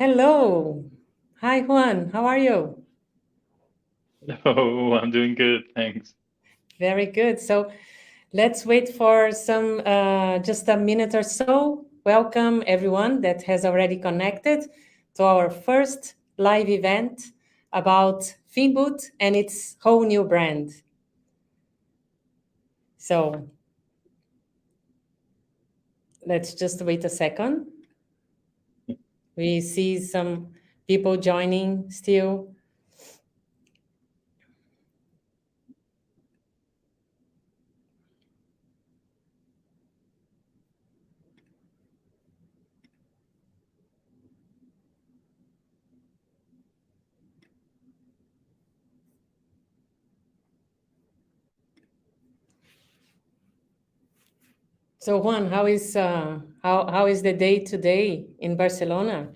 Hello. Hi, Juan. How are you? Oh, I'm doing good, thanks. Very good. So let's wait for some just a minute or so. Welcome everyone that has already connected to our first live event about Finboot and its whole new brand. So let's just wait a second. We see some people joining still. So Juan, how is the day today in Barcelona?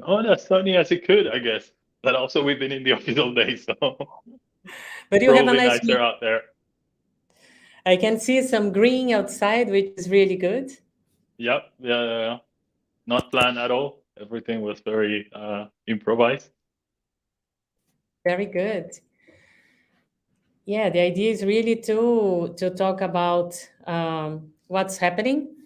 Oh, as sunny as it could, I guess. But also, we've been in the office all day, so But you have a probably nice nicer out there. I can see some green outside, which is really good. Yep, yeah. Not planned at all. Everything was very improvised. Very good. Yeah, the idea is really to talk about what's happening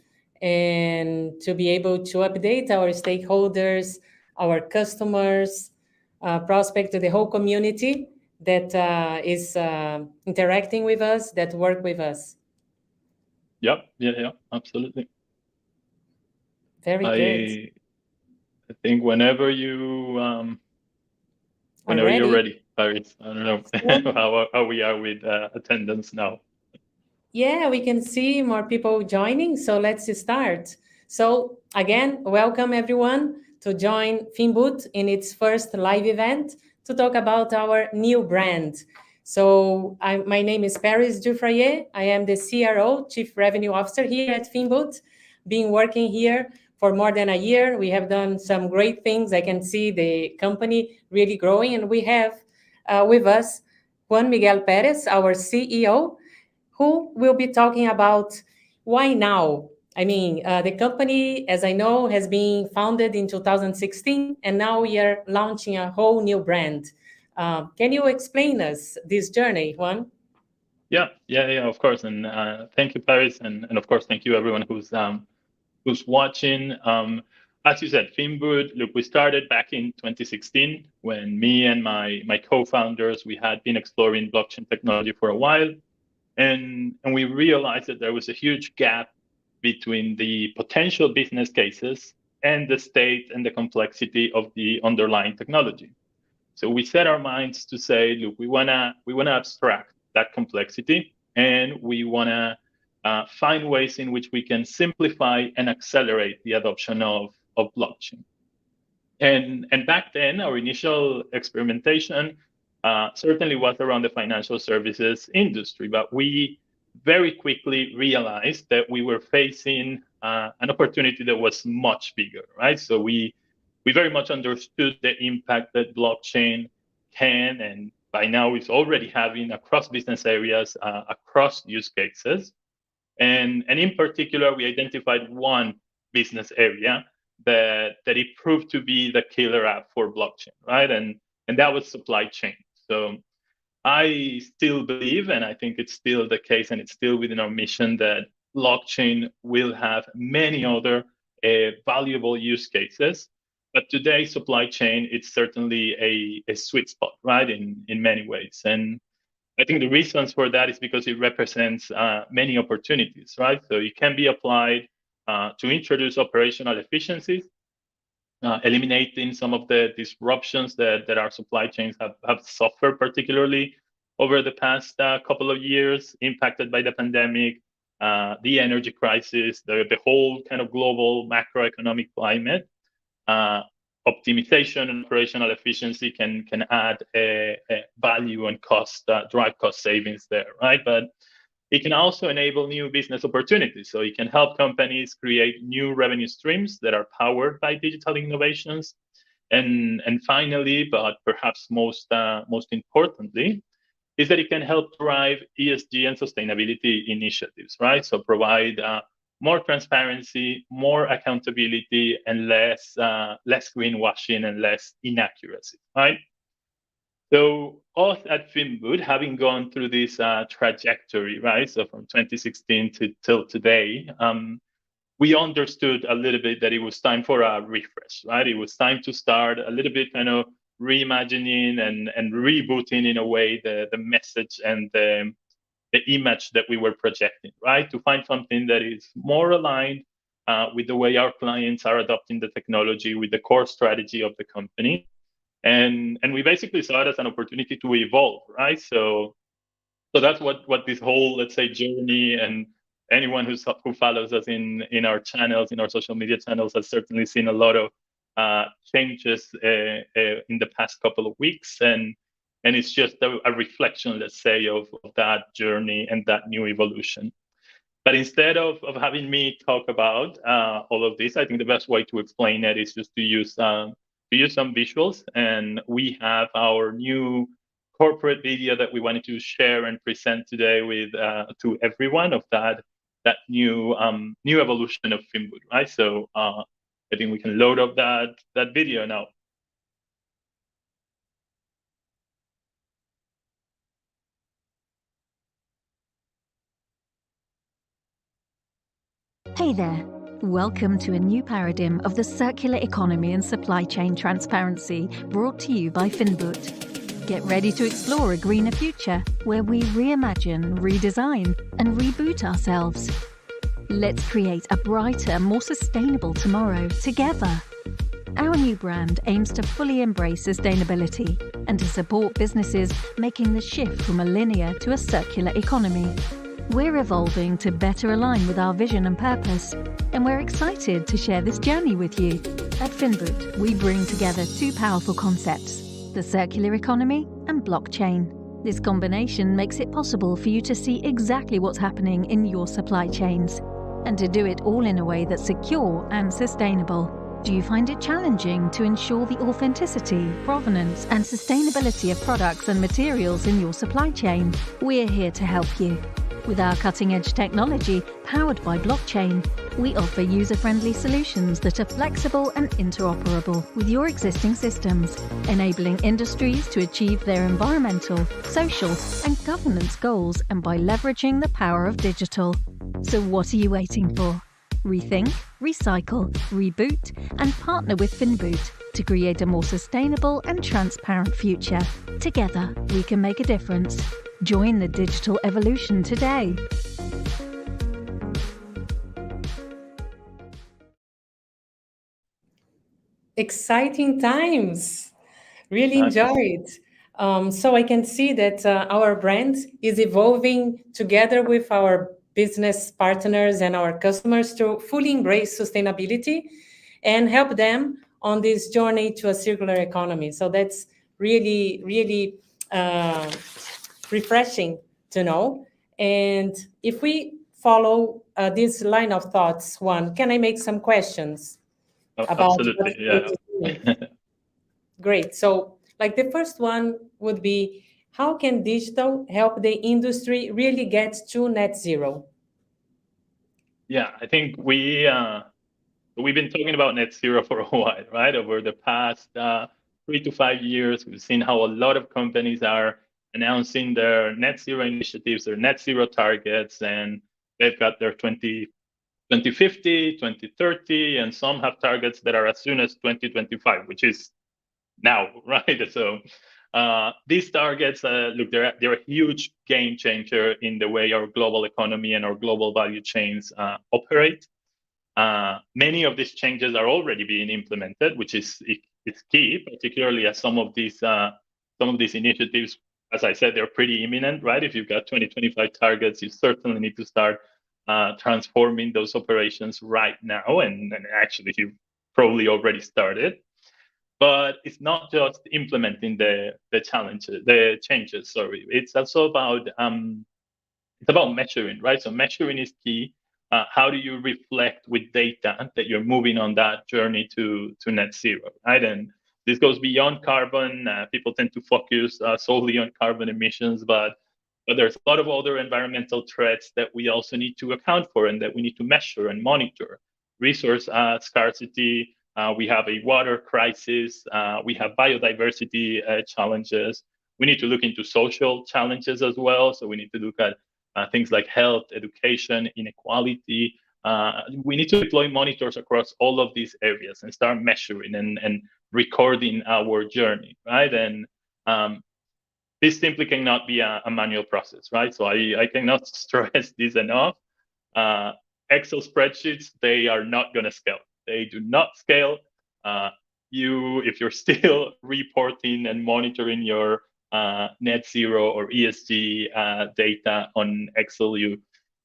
and to be able to update our stakeholders, our customers, prospect to the whole community that is interacting with us, that work with us. Yep, yeah, absolutely. Very good. I I think Are whenever you're ready? ready, Paris. I don't know So, how we are with attendance now. yeah, we can see more people joining, so let's start. So, again, welcome everyone to join Finboot in its first live event to talk about our new brand. So, my name is Paris Dufrayer. I am the CRO, Chief Revenue Officer here at Finboot. Been working here for more than a year. We have done some great things. I can see the company really growing, and we have with us Juan Miguel Perez, our CEO, who will be talking about why now. I mean, the company, as I know, has been founded in 2016, and now we are launching a whole new brand. Can you explain us this journey, Juan? Yeah, of course. And thank you, Paris, and of course, thank you everyone who's watching. As you said, Finboot, look, we started back in 2016 when me and my co-founders, we had been exploring blockchain technology for a while. And we realized that there was a huge gap between the potential business cases and the state and the complexity of the underlying technology. So we set our minds to say, look, we wanna abstract that complexity, and we wanna find ways in which we can simplify and accelerate the adoption of blockchain. And back then, our initial experimentation certainly was around the financial services industry, but we very quickly realized that we were facing an opportunity that was much bigger, right? So we very much understood the impact that blockchain can and by now is already having across business areas, across use cases. And in particular, we identified one business area that it proved to be the killer app for blockchain, right? And that was supply chain. So I still believe, and I think it's still the case, and it's still within our mission that blockchain will have many other valuable use cases. But today, supply chain, it's certainly a sweet spot, right? In many ways. And I think the reasons for that is because it represents many opportunities, right? So it can be applied to introduce operational efficiencies, eliminating some of the disruptions that our supply chains have suffered, particularly over the past couple of years, impacted by the pandemic, the energy crisis, the whole kind of global macroeconomic climate. Uh, Optimization and operational efficiency can add a value and cost, drive cost savings there, right? But it can also enable new business opportunities. So it can help companies create new revenue streams that are powered by digital innovations. And finally, but perhaps most importantly, is that it can help drive ESG and sustainability initiatives, right? So provide more transparency, more accountability, and less greenwashing and less inaccuracy, right? So us at Finboot, having gone through this trajectory, right? So from 2016 till today, we understood a little bit that it was time for a refresh, right? It was time to start a little bit kind of reimagining and rebooting in a way the message and the image that we were projecting, right? To find something that is more aligned with the way our clients are adopting the technology, with the core strategy of the company. And we basically saw it as an opportunity to evolve, right? So that's what this whole, let's say, journey, and anyone who follows us in our channels, in our social media channels, has certainly seen a lot of changes in the past couple of weeks, and it's just a reflection, let's say, of that journey and that new evolution. But instead of having me talk about all of this, I think the best way to explain it is just to use some visuals. And we have our new corporate video that we wanted to share and present today with to everyone of that new evolution of Finboot, right? So I think we can load up that video now. Hey there. Welcome to a new paradigm of the circular economy and supply chain transparency, brought to you by Finboot. Get ready to explore a greener future where we reimagine, redesign, and reboot ourselves. Let's create a brighter, more sustainable tomorrow together. Our new brand aims to fully embrace sustainability and to support businesses making the shift from a linear to a circular economy. We're evolving to better align with our vision and purpose, and we're excited to share this journey with you. At Finboot, we bring together two powerful concepts: the circular economy and blockchain. This combination makes it possible for you to see exactly what's happening in your supply chains, and to do it all in a way that's secure and sustainable. Do you find it challenging to ensure the authenticity, provenance, and sustainability of products and materials in your supply chain? We're here to help you. With our cutting-edge technology powered by blockchain, we offer user-friendly solutions that are flexible and interoperable with your existing systems, enabling industries to achieve their environmental, social, and governance goals, and by leveraging the power of digital. So what are you waiting for? Rethink, recycle, reboot, and partner with Finboot to create a more sustainable and transparent future. Together, we can make a difference. Join the digital evolution today. Exciting times. Really enjoy it. So I can see that our brand is evolving together with our business partners and our customers to fully embrace sustainability and help them on this journey to a circular economy. So that's really, really refreshing to know. And if we follow this line of thoughts, can I make some questions about Absolutely, yeah. Great. So like the first one would be, how can digital help the industry really get to net zero? Yeah, I think we've been talking about net zero for a while, right? Over the past 3 to 5 years, we've seen how a lot of companies are announcing their net zero initiatives, their net zero targets, and they've got their 2050, 2030, and some have targets that are as soon as 2025, which is now, right? So these targets, look, they're a huge game changer in the way our global economy and our global value chains operate. Many of these changes are already being implemented, which is key, particularly as some of these initiatives, as I said, they're pretty imminent, right? If you've got 2025 targets, you certainly need to start transforming those operations right now, and actually you've probably already started. But it's not just implementing the changes. Sorry, it's also about measuring, right? So measuring is key. How do you reflect with data that you're moving on that journey to net zero, right? And this goes beyond carbon. People tend to focus solely on carbon emissions, but But there's a lot of other environmental threats that we also need to account for and that we need to measure and monitor. Resource scarcity, we have a water crisis, we have biodiversity challenges. We need to look into social challenges as well. So we need to look at things like health, education, inequality. We need to deploy monitors across all of these areas and start measuring and recording our journey, right? And this simply cannot be a manual process, right? So I cannot stress this enough. Excel spreadsheets, they are not going to scale. They do not scale. If you're still reporting and monitoring your net zero or ESG data on Excel, you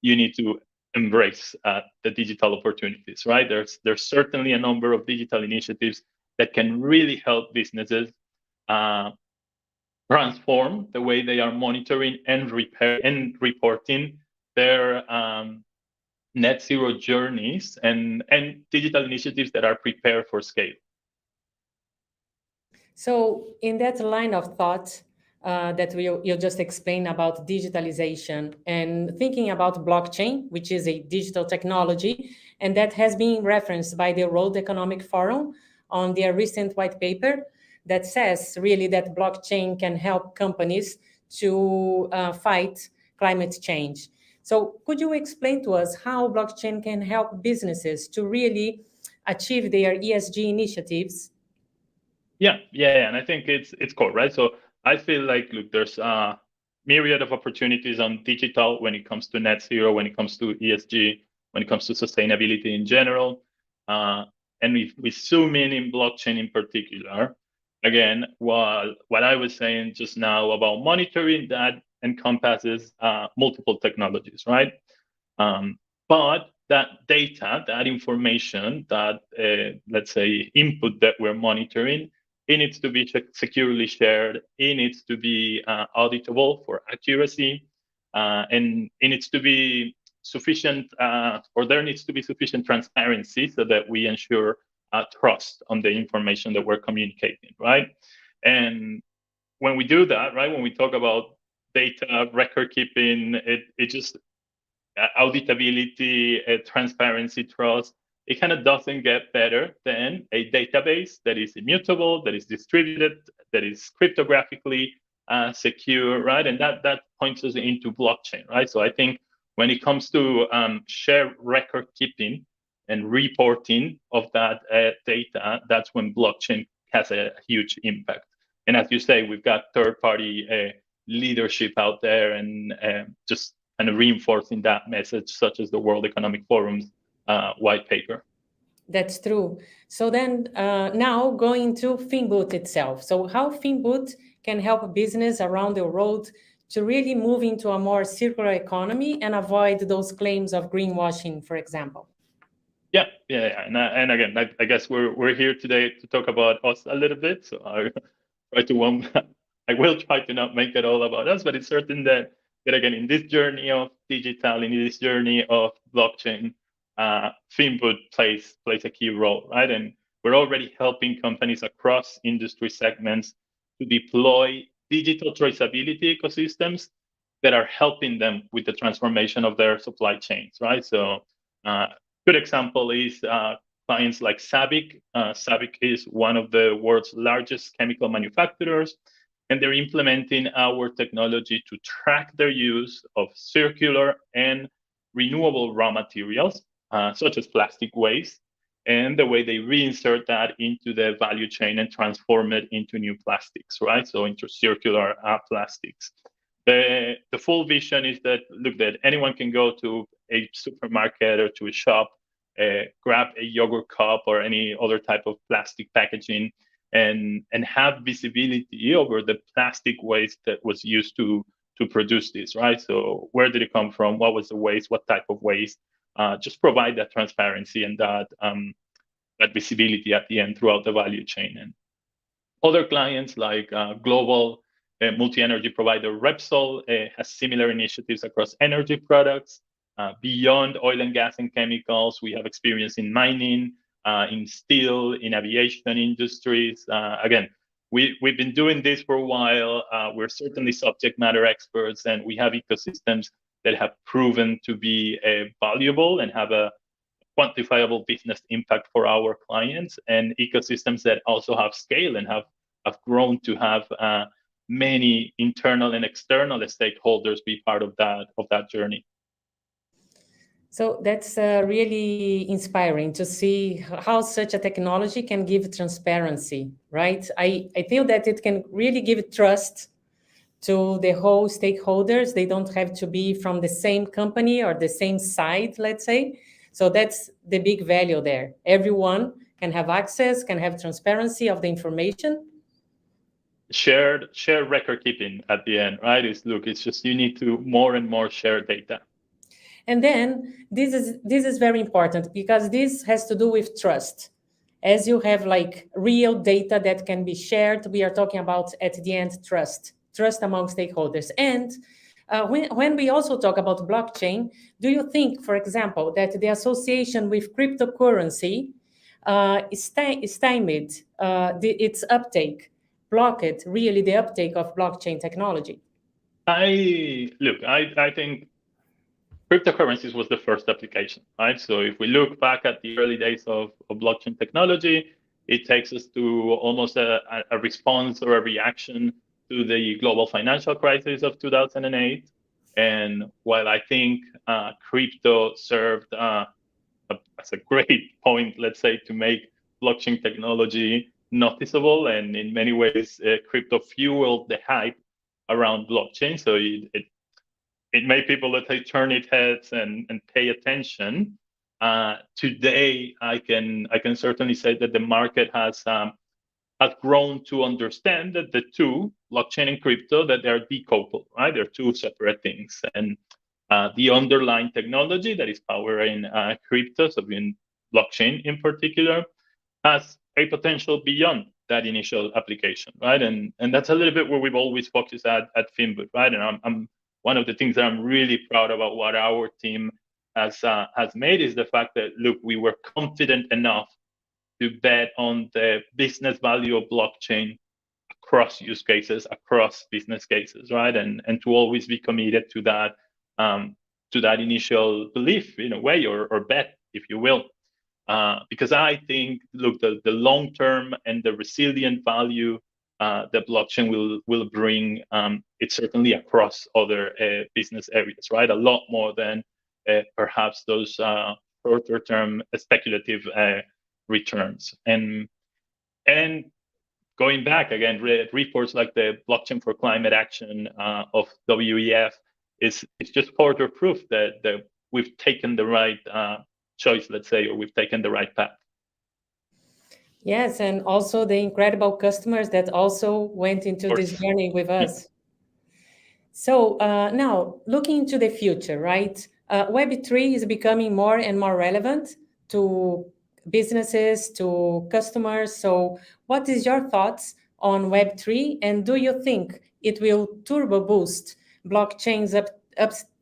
need to embrace the digital opportunities, right? There's certainly a number of digital initiatives that can really help businesses transform the way they are monitoring and reporting their net zero journeys and digital initiatives that are prepared for scale. So in that line of thought that you just explained about digitalization and thinking about blockchain, which is a digital technology, and that has been referenced by the World Economic Forum on their recent white paper that says really that blockchain can help companies to fight climate change. So could you explain to us how blockchain can help businesses to really achieve their ESG initiatives? Yeah, and I think it's core, right? So I feel like, look, there's a myriad of opportunities on digital when it comes to net zero, when it comes to ESG, when it comes to sustainability in general. And we zoom in blockchain in particular, again, what I was saying just now about monitoring, that encompasses multiple technologies, right? But that data, that information, that let's say input that we're monitoring, it needs to be securely shared. It needs to be auditable for accuracy, and it needs to be sufficient, or there needs to be sufficient transparency so that we ensure trust on the information that we're communicating, right? And when we do that, right, when we talk about data record keeping, it just auditability, transparency, trust, it kind of doesn't get better than a database that is immutable, that is distributed, that is cryptographically secure, right? And that points us into blockchain, right? So I think when it comes to share record keeping and reporting of that data, that's when blockchain has a huge impact. And as you say, we've got third-party leadership out there and just kind of reinforcing that message, such as the World Economic Forum's white paper. That's true. So then now going to Finboot itself. So how Finboot can help business around the world to really move into a more circular economy and avoid those claims of greenwashing, for example? Yeah. And again, I guess we're here today to talk about us a little bit. So I will try to not make it all about us, but it's certain that again, in this journey of digital, in this journey of blockchain, Finboot plays a key role, right? And we're already helping companies across industry segments to deploy digital traceability ecosystems that are helping them with the transformation of their supply chains, right? So good example is clients like SABIC. SABIC is one of the world's largest chemical manufacturers, and they're implementing our technology to track their use of circular and renewable raw materials, such as plastic waste, and the way they reinsert that into the value chain and transform it into new plastics, right? So into circular plastics. The full vision is that, look, that anyone can go to a supermarket or to a shop, grab a yogurt cup or any other type of plastic packaging, and have visibility over the plastic waste that was used to produce this, right? So where did it come from? What was the waste? What type of waste? Just provide that transparency and that visibility at the end throughout the value chain. And other clients like global multi-energy provider Repsol has similar initiatives across energy products. Beyond oil and gas and chemicals, we have experience in mining, in steel, in aviation industries. Again, we've been doing this for a while. We're certainly subject matter experts, and we have ecosystems that have proven to be valuable and have a quantifiable business impact for our clients, and ecosystems that also have scale and have grown to have many internal and external stakeholders be part of that journey. So that's really inspiring to see how such a technology can give transparency, right? I feel that it can really give trust to the whole stakeholders. They don't have to be from the same company or the same side, let's say. So that's the big value there. Everyone can have access, can have transparency of the information. Shared record keeping at the end, right? It's just you need to more and more share data. And then this is very important because this has to do with trust. As you have like real data that can be shared, we are talking about at the end trust among stakeholders. And when we also talk about blockchain, do you think, for example, that the association with cryptocurrency stymied its uptake, blocked really the uptake of blockchain technology? I think cryptocurrencies was the first application, right? So if we look back at the early days of blockchain technology, it takes us to almost a response or a reaction to the global financial crisis of 2008. And while I think crypto served as a great point, let's say, to make blockchain technology noticeable, and in many ways, crypto fueled the hype around blockchain. So it made people, let's say, turn its heads and pay attention. Today, I can certainly say that the market has grown to understand that the two, blockchain and crypto, that they're decoupled, right? They're two separate things. And the underlying technology that is powering crypto, so in blockchain in particular, has a potential beyond that initial application, right? And that's a little bit where we've always focused at Finboot, right? And I'm one of the things that I'm really proud about what our team has made is the fact that, look, we were confident enough to bet on the business value of blockchain across use cases, across business cases, right? And to always be committed to that initial belief in a way, or bet, if you will. Because I think, look, the long term and the resilient value that blockchain will bring, it's certainly across other business areas, right? A lot more than perhaps those shorter term speculative returns. And going back again, reports like the Blockchain for Climate Action of WEF is just further proof that we've taken the right choice, let's say, or we've taken the right path. Yes, and also the incredible customers that also went into this journey with us. So now, looking into the future, right? Web3 is becoming more and more relevant to businesses, to customers. So what is your thoughts on Web3? And do you think it will turbo boost blockchain's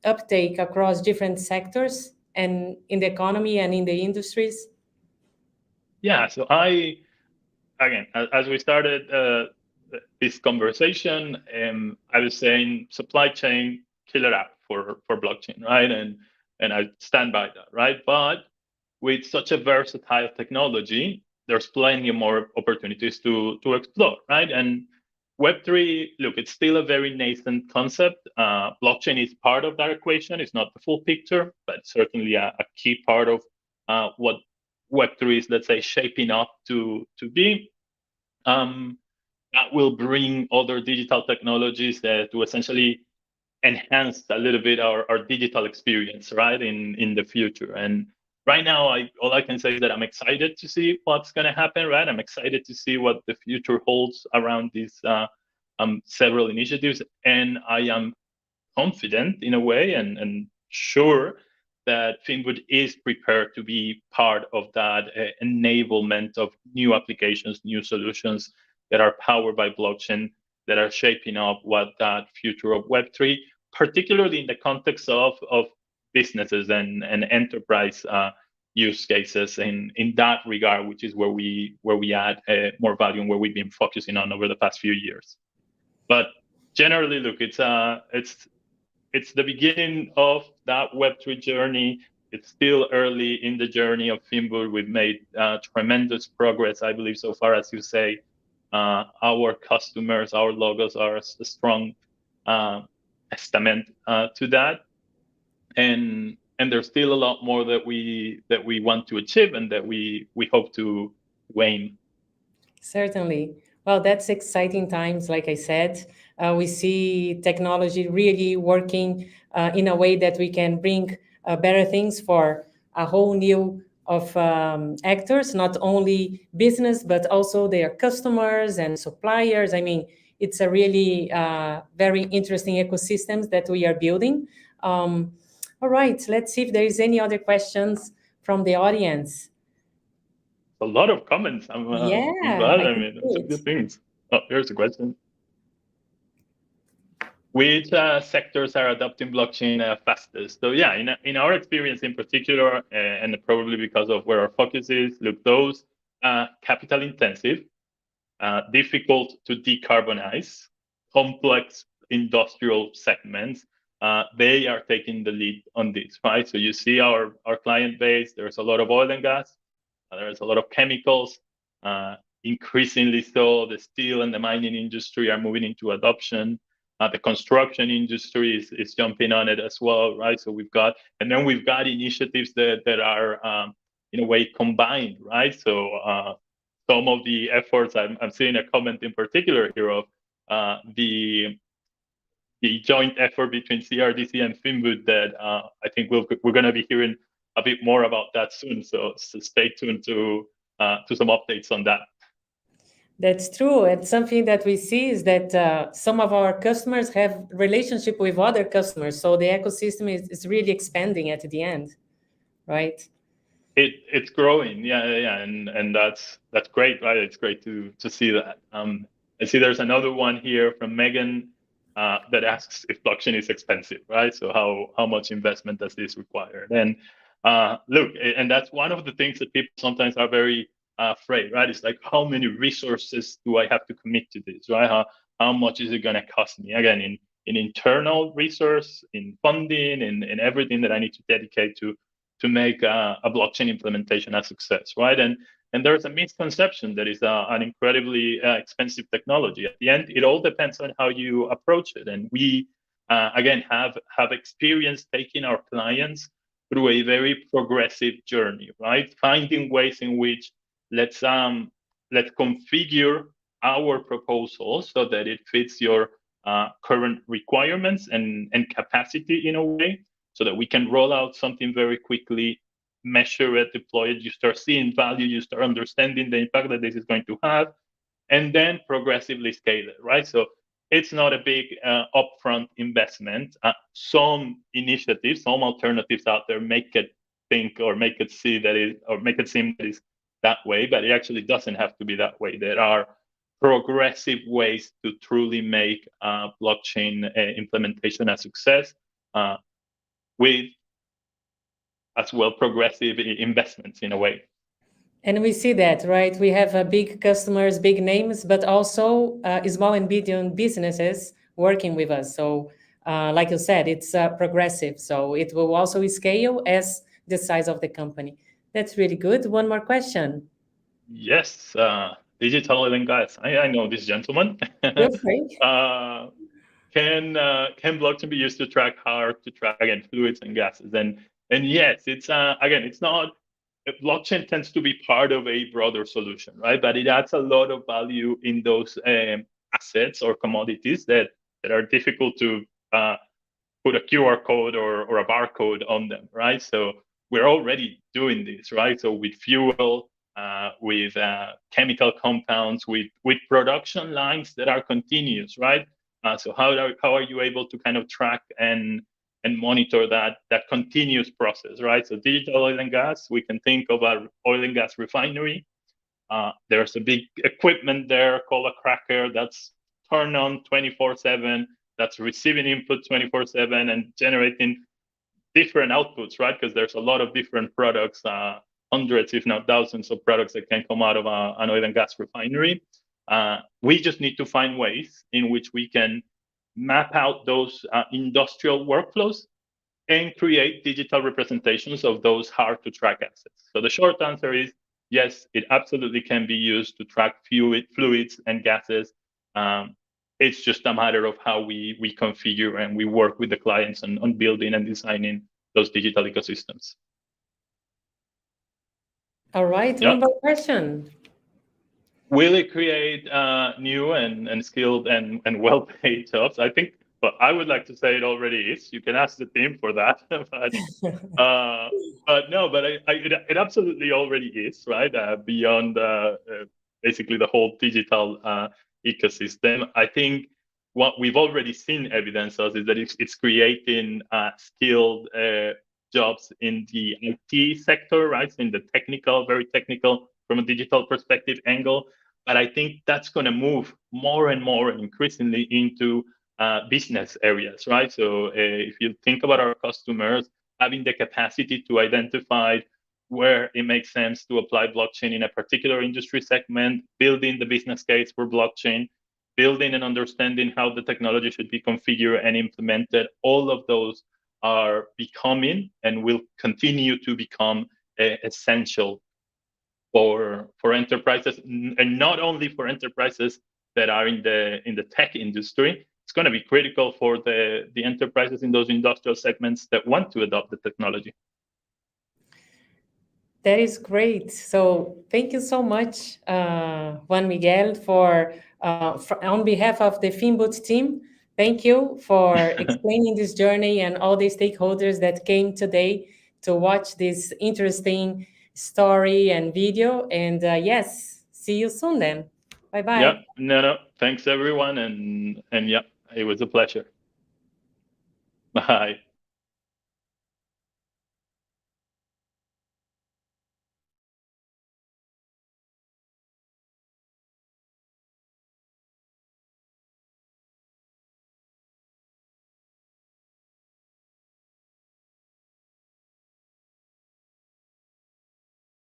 uptake across different sectors and in the economy and in the industries? Yeah, so again, as we started this conversation, I was saying supply chain killer app for blockchain, right? And I stand by that, right? But with such a versatile technology, there's plenty more opportunities to explore, right? And Web3, look, it's still a very nascent concept. Blockchain is part of that equation. It's not the full picture, but certainly a key part of what Web3 is, let's say, shaping up to be. That will bring other digital technologies to essentially enhance a little bit our digital experience, right, in the future. And right now, all I can say is that I'm excited to see what's going to happen, right? I'm excited to see what the future holds around these several initiatives. And I am confident in a way and sure that Finboot is prepared to be part of that enablement of new applications, new solutions that are powered by blockchain, that are shaping up what that future of Web3, particularly in the context of businesses and enterprise use cases in that regard, which is where we add more value and where we've been focusing on over the past few years. But generally, look, it's the beginning of that Web3 journey. It's still early in the journey of Finboot. We've made tremendous progress, I believe, so far, as you say. Our customers, our logos are a strong testament to that. And there's still a lot more that we want to achieve and that we hope to aim. Certainly. Well, that's exciting times, like I said. We see technology really working in a way that we can bring better things for a whole new of actors, not only business, but also their customers and suppliers. I mean, it's a really very interesting ecosystems that we are building. All right, let's see if there is any other questions from the audience. A lot of comments. I'm glad. I mean, it's good things. Oh, here's a question. Which sectors are adopting blockchain fastest? So yeah, in our experience in particular, and probably because of where our focus is, look, those capital intensive, difficult to decarbonize, complex industrial segments, they are taking the lead on this, right? So you see our client base, there's a lot of oil and gas, there's a lot of chemicals, increasingly so the steel and the mining industry are moving into adoption. The construction industry is jumping on it as well, right? So we've got initiatives that are in a way combined, right? So some of the efforts, I'm seeing a comment in particular here of the joint effort between CRDC and Finboot that I think we're going to be hearing a bit more about that soon. So stay tuned to some updates on that. That's true. And something that we see is that some of our customers have relationship with other customers. So the ecosystem is really expanding at the end, right? It's growing, yeah, and that's great, right? It's great to see that. I see there's another one here from Megan that asks if blockchain is expensive, right? So how much investment does this require? And look, and that's one of the things that people sometimes are very afraid, right? It's like, how many resources do I have to commit to this, right? How much is it going to cost me? Again, in internal resource, in funding, in everything that I need to dedicate to make a blockchain implementation a success, right? And there's a misconception that is an incredibly expensive technology. At the end, it all depends on how you approach it. And we, again, have experience taking our clients through a very progressive journey, right? Finding ways in which let's configure our proposal so that it fits your current requirements and capacity in a way, so that we can roll out something very quickly, measure it, deploy it, you start seeing value, you start understanding the impact that this is going to have, and then progressively scale it, right? So it's not a big upfront investment. Some initiatives, some alternatives out there make it think or make it see that it, or make it seem that it's that way, but it actually doesn't have to be that way. There are progressive ways to truly make blockchain implementation a success with as well progressive investments in a way. And we see that, right? We have big customers, big names, but also small and medium businesses working with us. So like you said, it's progressive. So it will also scale as the size of the company. That's really good. One more question. Yes, digital oil and gas. I know this gentleman. Can blockchain be used to track again fluids and gases? And yes, it's again, it's not. Blockchain tends to be part of a broader solution, right? But it adds a lot of value in those assets or commodities that are difficult to put a QR code or a barcode on them, right? So we're already doing this, right? So with fuel, with chemical compounds, with production lines that are continuous, right? So how are you able to kind of track and monitor that continuous process, right? So digital oil and gas, we can think of an oil and gas refinery. There's a big equipment there called a cracker that's turned on 24/7, that's receiving input 24/7 and generating different outputs, right? Because there's a lot of different products, hundreds, if not thousands of products that can come out of an oil and gas refinery. We just need to find ways in which we can map out those industrial workflows and create digital representations of those hard to track assets. So the short answer is yes, it absolutely can be used to track fluids and gases. It's just a matter of how we configure and we work with the clients on building and designing those digital ecosystems. All right, one more question. Will it create new and skilled and well-paid jobs? I think, but I would like to say it already is. You can ask the team for that, but no, but it absolutely already is, right? Beyond basically the whole digital ecosystem. I think what we've already seen evidence of is that it's creating skilled jobs in the IT sector, right? In the technical, very technical, from a digital perspective angle. But I think that's going to move more and more increasingly into business areas, right? So if you think about our customers having the capacity to identify where it makes sense to apply blockchain in a particular industry segment, building the business case for blockchain, building and understanding how the technology should be configured and implemented, all of those are becoming and will continue to become essential for enterprises, and not only for enterprises that are in the tech industry. It's going to be critical for the enterprises in those industrial segments that want to adopt the technology. That is great. So thank you so much, Juan Miguel, for on behalf of the Finboot team. Thank you for explaining this journey and all the stakeholders that came today to watch this interesting story and video. And yes, see you soon then. Bye-bye. Yeah, no, thanks everyone. And yeah, it was a pleasure. Bye.